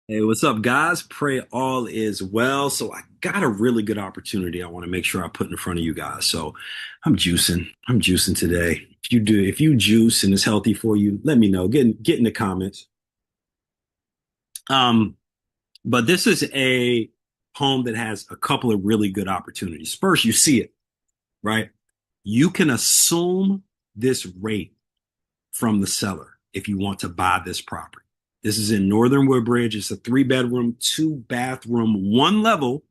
Hey, what's up, guys? Pray all is well. So I got a really good opportunity I want to make sure I put in front of you guys. So I'm juicing. I'm juicing today. If you juice and it's healthy for you, let me know. Get in the comments. Um, but this is a home that has a couple of really good opportunities. First, you see it, right? You can assume this rate from the seller if you want to buy this property. This is in Northern Woodbridge. It's a three-bedroom, two-bathroom, one-level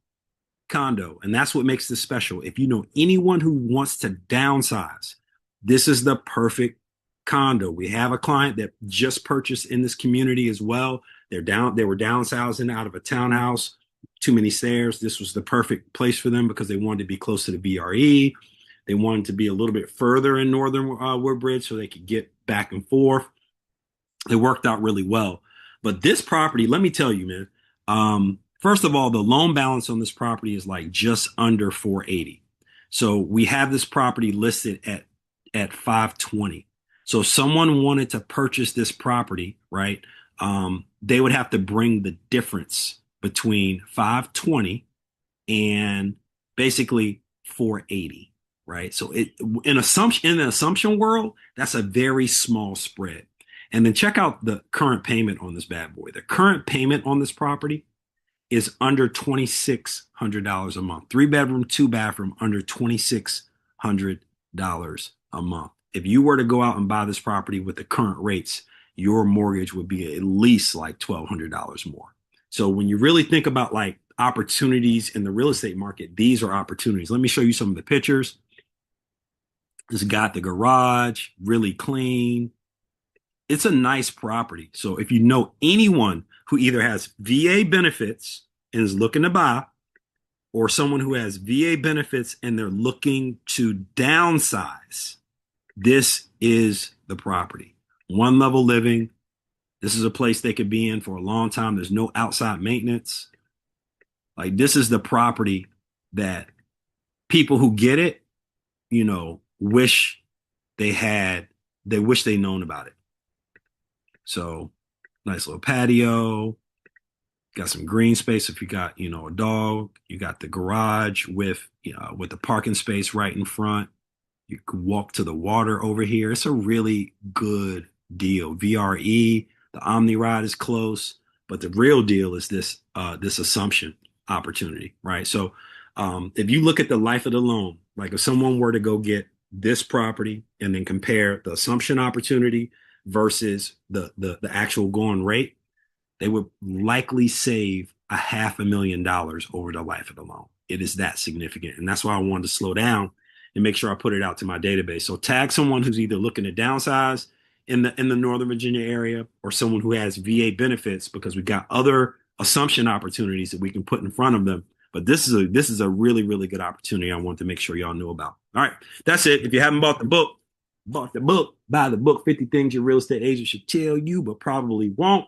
condo. And that's what makes this special. If you know anyone who wants to downsize, this is the perfect condo. We have a client that just purchased in this community as well. They were downsizing out of a townhouse, too many stairs. This was the perfect place for them because they wanted to be close to the BRE. They wanted to be a little bit further in Northern Woodbridge so they could get back and forth. It worked out really well. But this property, let me tell you, man. First of all, the loan balance on this property is like just under 480. So we have this property listed at 520. So if someone wanted to purchase this property, right? They would have to bring the difference between 520 and basically 480, right? So in the assumption world, that's a very small spread. And then check out the current payment on this bad boy. The current payment on this property is under $2,600 a month. Three bedroom, two bathroom, under $2,600 a month. If you were to go out and buy this property with the current rates, your mortgage would be at least like $1,200 more. So when you really think about like opportunities in the real estate market, these are opportunities. Let me show you some of the pictures. It's got the garage, really clean. It's a nice property. So if you know anyone who either has VA benefits and is looking to buy, or someone who has VA benefits and they're looking to downsize, this is the property. One level living. This is a place they could be in for a long time. There's no outside maintenance. Like this is the property that people who get it, wish they wish they known about it. So nice little patio, got some green space if you got, a dog. You got the garage with the parking space right in front. You could walk to the water over here. It's a really good deal. VRE, the Omni ride is close, but the real deal is this assumption opportunity, right? So if you look at the life of the loan, like if someone were to go get this property and then compare the assumption opportunity versus the actual going rate, they would likely save $500,000 over the life of the loan. It is that significant. And that's why I wanted to slow down and make sure I put it out to my database. So tag someone who's either looking to downsize in the Northern Virginia area or someone who has VA benefits because we got other assumption opportunities that we can put in front of them. But this is a really, really good opportunity I want to make sure y'all know about. All right. That's it. If you haven't bought the book, buy the book, 50 Things Your Real Estate Agent Should Tell You, but probably won't.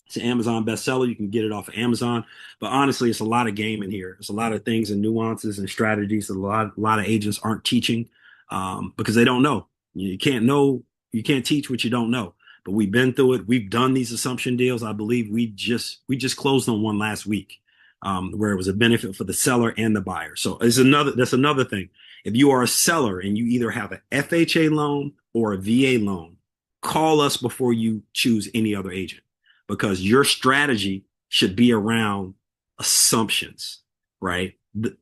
It's an Amazon bestseller. You can get it off of Amazon. But honestly, it's a lot of game in here. It's a lot of things and nuances and strategies that a lot of agents aren't teaching because they don't know. You can't know. You can't teach what you don't know. But we've been through it. We've done these assumption deals. I believe we just closed on one last week where it was a benefit for the seller and the buyer. So that's another thing. If you are a seller and you either have an FHA loan or a VA loan, call us before you choose any other agent because your strategy should be around assumptions, right?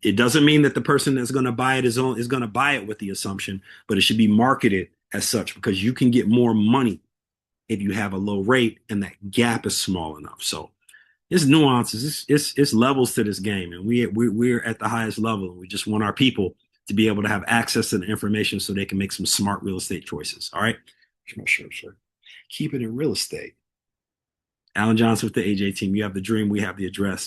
It doesn't mean that the person that's going to buy it is going to buy it with the assumption, but it should be marketed as such because you can get more money if you have a low rate and that gap is small enough. So it's nuances, it's levels to this game, and we're at the highest level. We just want our people to be able to have access to the information so they can make some smart real estate choices. All right, sure. Keep it in real estate. Alan Johnson with the AJ team. You have the dream, we have the address.